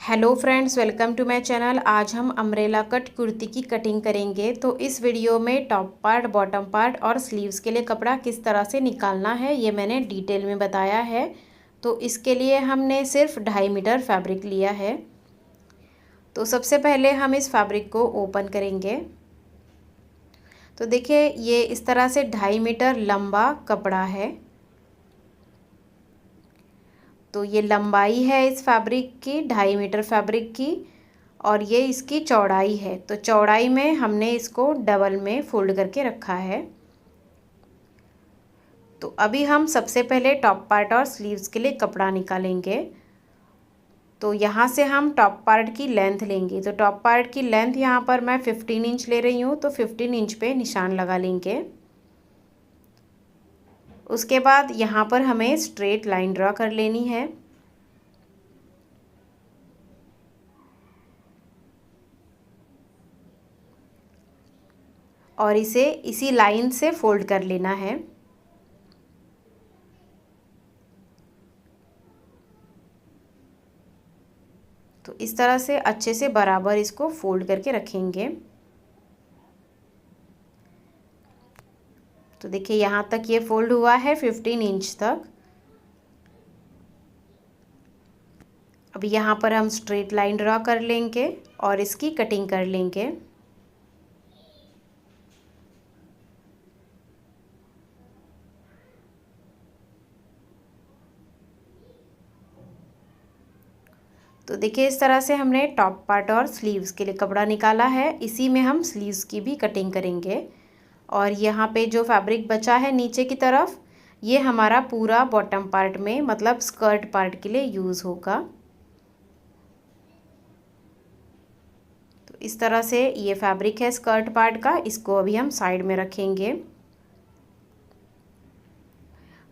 Hello friends, welcome to my channel. आज हम umbrella cut kurti की कटिंग करेंगे। तो इस वीडियो में टॉप पार्ट, बॉटम पार्ट और स्लीव्स के लिए कपड़ा किस तरह से निकालना है ये मैंने डिटेल में बताया है। तो इसके लिए हमने सिर्फ 2.5 मीटर फैब्रिक लिया है। तो सबसे पहले हम इस फैब्रिक को ओपन करेंगे। तो देखिए, ये इस तरह से 2.5 मीटर लंबा कपड़ा है। तो ये लंबाई है इस फैब्रिक की 2.5 मीटर फैब्रिक की, और ये इसकी चौड़ाई है। तो चौड़ाई में हमने इसको डबल में फोल्ड करके रखा है। तो अभी हम सबसे पहले टॉप पार्ट और स्लीव्स के लिए कपड़ा निकालेंगे। तो यहाँ से हम टॉप पार्ट की लेंथ लेंगे। तो टॉप पार्ट की लेंथ यहाँ पर मैं 15 इंच ले रही हूँ। तो 15 इंच पे निशान लगा लेंगे। उसके बाद यहाँ पर हमें स्ट्रेट लाइन ड्रा कर लेनी है। और इसे इसी लाइन से फोल्ड कर लेना है। तो इस तरह से अच्छे से बराबर इसको फोल्ड करके रखेंगे। तो देखिए, यहाँ तक ये फोल्ड हुआ है 15 इंच तक। अब यहाँ पर हम स्ट्रेट लाइन ड्रा कर लेंगे और इसकी कटिंग कर लेंगे। तो देखिए, इस तरह से हमने टॉप पार्ट और स्लीव्स के लिए कपड़ा निकाला है। इसी में हम स्लीव्स की भी कटिंग करेंगे। और यहाँ पे जो फैब्रिक बचा है नीचे की तरफ, ये हमारा पूरा बॉटम पार्ट में मतलब स्कर्ट पार्ट के लिए यूज़ होगा। तो इस तरह से ये फैब्रिक है स्कर्ट पार्ट का। इसको अभी हम साइड में रखेंगे।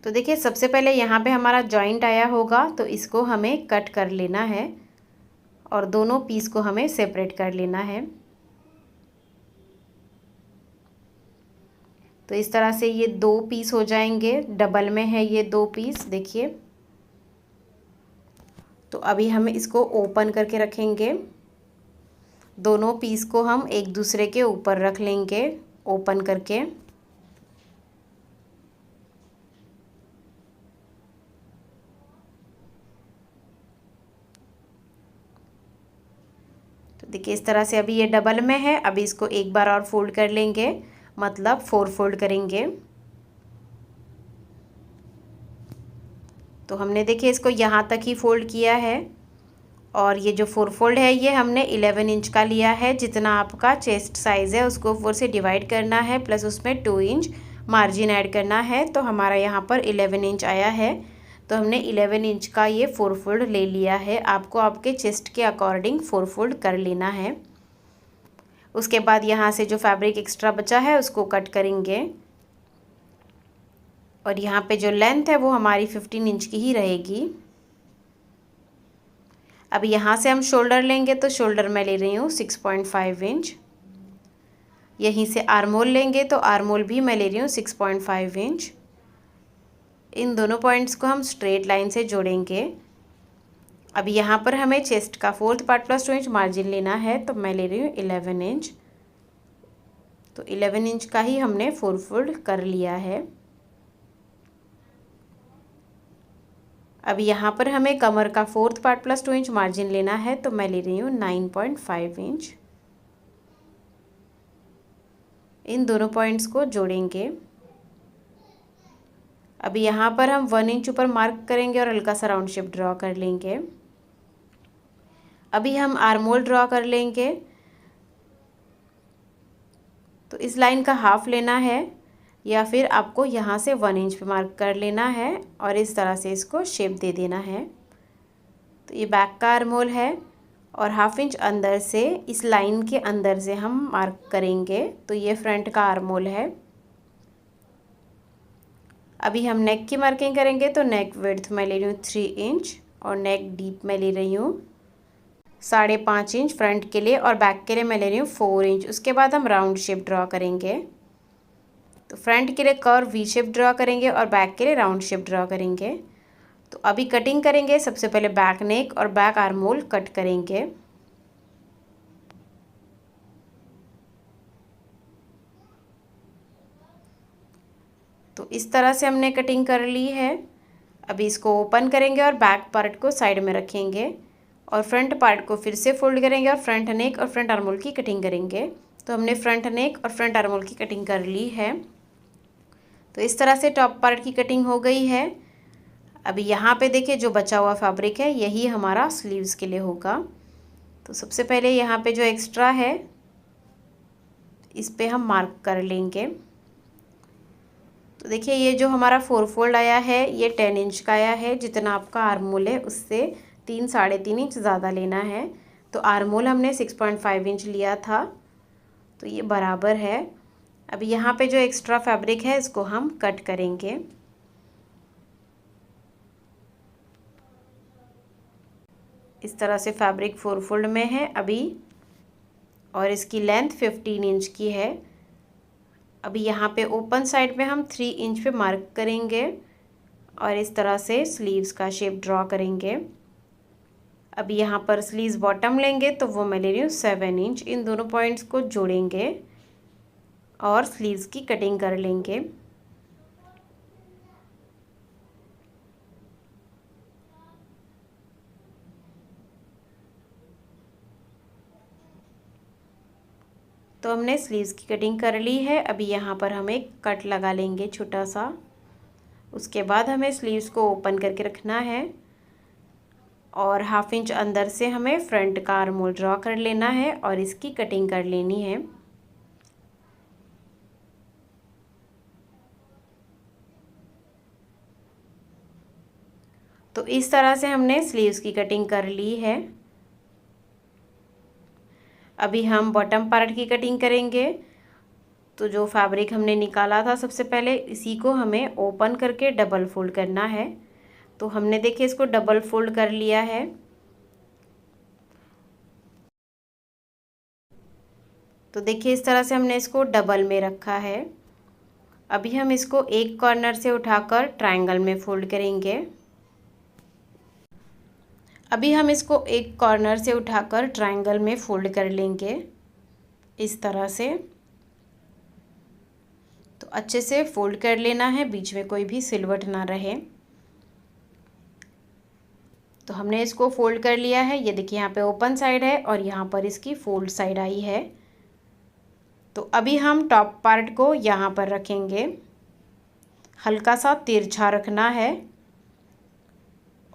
तो देखिए, सबसे पहले यहाँ पे हमारा जॉइंट आया होगा, तो इसको हमें कट कर लेना है और दोनों पीस को हमें सेपरेट कर लेना है। तो इस तरह से ये 2 पीस हो जाएंगे। डबल में है ये 2 पीस, देखिए। तो अभी हम इसको ओपन करके रखेंगे। दोनों पीस को हम एक दूसरे के ऊपर रख लेंगे ओपन करके। तो देखिए, इस तरह से अभी ये डबल में है। अभी इसको एक बार और फोल्ड कर लेंगे, मतलब 4 फोल्ड करेंगे। तो हमने देखिए इसको यहाँ तक ही फोल्ड किया है। और ये जो 4 फोल्ड है ये हमने 11 इंच का लिया है। जितना आपका चेस्ट साइज़ है उसको 4 से डिवाइड करना है, प्लस उसमें 2 इंच मार्जिन ऐड करना है। तो हमारा यहाँ पर 11 इंच आया है। तो हमने 11 इंच का ये 4 फोल्ड ले लिया है। आपको आपके चेस्ट के अकॉर्डिंग 4 फोल्ड कर लेना है। उसके बाद यहाँ से जो फैब्रिक एक्स्ट्रा बचा है उसको कट करेंगे। और यहाँ पे जो लेंथ है वो हमारी 15 इंच की ही रहेगी। अब यहाँ से हम शोल्डर लेंगे। तो शोल्डर मैं ले रही हूँ 6.5 इंच। यहीं से आर्मोल लेंगे तो आर्मोल भी मैं ले रही हूँ 6.5 इंच। इन दोनों पॉइंट्स को हम स्ट्रेट लाइन से जोड़ेंगे। अब यहाँ पर हमें चेस्ट का 4th part plus 2 inch margin लेना है। तो मैं ले रही हूँ 11 इंच। तो 11 इंच का ही हमने 4 फोल्ड कर लिया है। अब यहाँ पर हमें कमर का 4th part plus 2 inch margin लेना है। तो मैं ले रही हूँ 9.5 इंच। इन दोनों पॉइंट्स को जोड़ेंगे। अभी यहाँ पर हम 1 इंच ऊपर मार्क करेंगे और हल्का सा राउंड शेप ड्रॉ कर लेंगे। अभी हम आर्मोल ड्रॉ कर लेंगे। तो इस लाइन का हाफ लेना है, या फिर आपको यहाँ से 1 इंच पे मार्क कर लेना है और इस तरह से इसको शेप दे देना है। तो ये बैक का आर्मोल है और हाफ इंच अंदर से इस लाइन के अंदर से हम मार्क करेंगे। तो ये फ्रंट का आर्मोल है। अभी हम नेक की मार्किंग करेंगे। तो नेक विड्थ मैं ले रही हूँ 3 इंच और नेक डीप मैं ले रही हूँ 5.5 इंच फ्रंट के लिए, और बैक के लिए मैं ले रही हूँ 4 इंच। उसके बाद हम राउंड शेप ड्रॉ करेंगे। तो फ्रंट के लिए कर्व वी शेप ड्रॉ करेंगे और बैक के लिए राउंड शेप ड्रॉ करेंगे। तो अभी कटिंग करेंगे। सबसे पहले बैक नेक और बैक आर्म होल कट करेंगे। तो इस तरह से हमने कटिंग कर ली है। अभी इसको ओपन करेंगे और बैक पार्ट को साइड में रखेंगे और फ्रंट पार्ट को फिर से फोल्ड करेंगे और फ्रंट नेक और फ्रंट आर्म होल की कटिंग करेंगे। तो हमने फ्रंट नेक और फ्रंट आर्म होल की कटिंग कर ली है। तो इस तरह से टॉप पार्ट की कटिंग हो गई है। अभी यहाँ पे देखिए जो बचा हुआ फैब्रिक है यही हमारा स्लीव्स के लिए होगा। तो सबसे पहले यहाँ पे जो एक्स्ट्रा है इस पे हम मार्क कर लेंगे। तो देखिए ये जो हमारा 4 फोल्ड आया है ये 10 इंच का आया है। जितना आपका आर्म होल है उससे 3-3.5 इंच ज़्यादा लेना है। तो आर्म होल हमने 6.5 इंच लिया था, तो ये बराबर है। अभी यहाँ पे जो एक्स्ट्रा फैब्रिक है इसको हम कट करेंगे। इस तरह से फैब्रिक 4 फोल्ड में है अभी, और इसकी लेंथ 15 इंच की है। अभी यहाँ पे ओपन साइड पे हम 3 इंच पे मार्क करेंगे और इस तरह से स्लीव्स का शेप ड्रॉ करेंगे। अभी यहाँ पर स्लीव्स बॉटम लेंगे तो वो मैं ले रही हूँ 7 इंच। इन दोनों पॉइंट्स को जोड़ेंगे और स्लीव्स की कटिंग कर लेंगे। तो हमने स्लीव्स की कटिंग कर ली है। अभी यहाँ पर हम एक कट लगा लेंगे छोटा सा। उसके बाद हमें स्लीव्स को ओपन करके रखना है और 1/2 इंच अंदर से हमें फ्रंट का आर्म होल ड्रॉ कर लेना है और इसकी कटिंग कर लेनी है। तो इस तरह से हमने स्लीव्स की कटिंग कर ली है। अभी हम बॉटम पार्ट की कटिंग करेंगे। तो जो फैब्रिक हमने निकाला था सबसे पहले इसी को हमें ओपन करके डबल फोल्ड करना है। तो हमने देखिए इसको डबल फोल्ड कर लिया है। तो देखिए इस तरह से हमने इसको डबल में रखा है। अभी हम इसको एक कॉर्नर से उठाकर ट्रायंगल में फोल्ड करेंगे। अभी हम इसको एक कॉर्नर से उठाकर ट्रायंगल में फोल्ड कर लेंगे इस तरह से। तो अच्छे से फोल्ड कर लेना है, बीच में कोई भी सिलवट ना रहे। तो हमने इसको फोल्ड कर लिया है। ये देखिए यहाँ पे ओपन साइड है और यहाँ पर इसकी फोल्ड साइड आई है। तो अभी हम टॉप पार्ट को यहाँ पर रखेंगे। हल्का सा तिरछा रखना है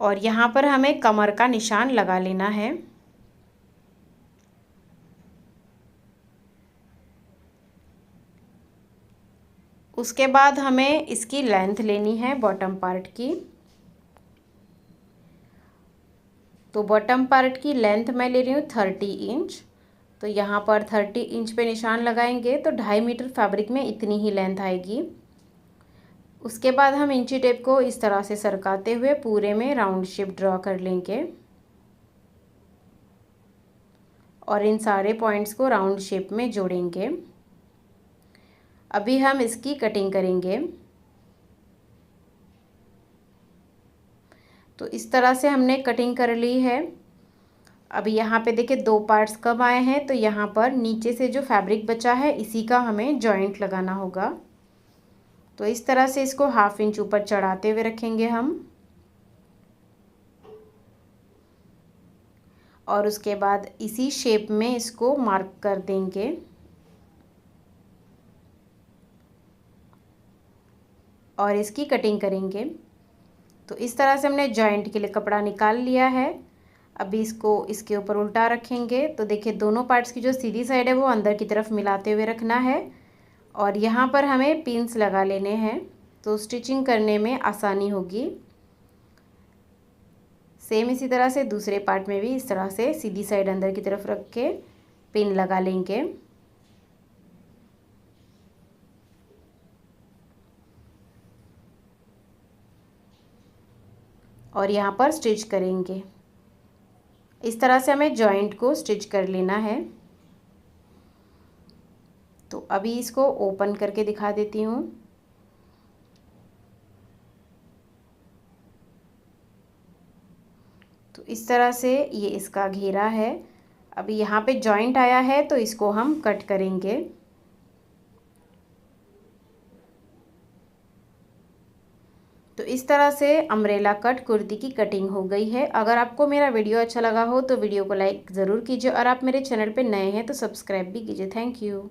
और यहाँ पर हमें कमर का निशान लगा लेना है। उसके बाद हमें इसकी लेंथ लेनी है बॉटम पार्ट की। तो बॉटम पार्ट की लेंथ मैं ले रही हूँ 30 इंच। तो यहाँ पर 30 इंच पे निशान लगाएंगे तो 2.5 मीटर फैब्रिक में इतनी ही लेंथ आएगी। उसके बाद हम इंची टेप को इस तरह से सरकाते हुए पूरे में राउंड शेप ड्रॉ कर लेंगे और इन सारे पॉइंट्स को राउंड शेप में जोड़ेंगे। अभी हम इसकी कटिंग करेंगे। तो इस तरह से हमने कटिंग कर ली है। अभी यहाँ पे देखिए 2 पार्ट्स कब आए हैं, तो यहाँ पर नीचे से जो फैब्रिक बचा है इसी का हमें जॉइंट लगाना होगा। तो इस तरह से इसको 1/2 इंच ऊपर चढ़ाते हुए रखेंगे हम और उसके बाद इसी शेप में इसको मार्क कर देंगे। और इसकी कटिंग करेंगे। तो इस तरह से हमने जॉइंट के लिए कपड़ा निकाल लिया है। अभी इसको इसके ऊपर उल्टा रखेंगे। तो देखिए दोनों पार्ट्स की जो सीधी साइड है वो अंदर की तरफ मिलाते हुए रखना है और यहाँ पर हमें पिन्स लगा लेने हैं तो स्टिचिंग करने में आसानी होगी। सेम इसी तरह से दूसरे पार्ट में भी इस तरह से सीधी साइड अंदर की तरफ रख के पिन लगा लेंगे। और यहाँ पर स्टिच करेंगे। इस तरह से हमें जॉइंट को स्टिच कर लेना है। तो अभी इसको ओपन करके दिखा देती हूँ। इस तरह से ये इसका घेरा है। अभी यहाँ पे जॉइंट आया है तो इसको हम कट करेंगे। तो इस तरह से अम्ब्रेला कट कुर्ती की कटिंग हो गई है। अगर आपको मेरा वीडियो अच्छा लगा हो तो वीडियो को लाइक ज़रूर कीजिए और आप मेरे चैनल पे नए हैं तो सब्सक्राइब भी कीजिए। Thank you.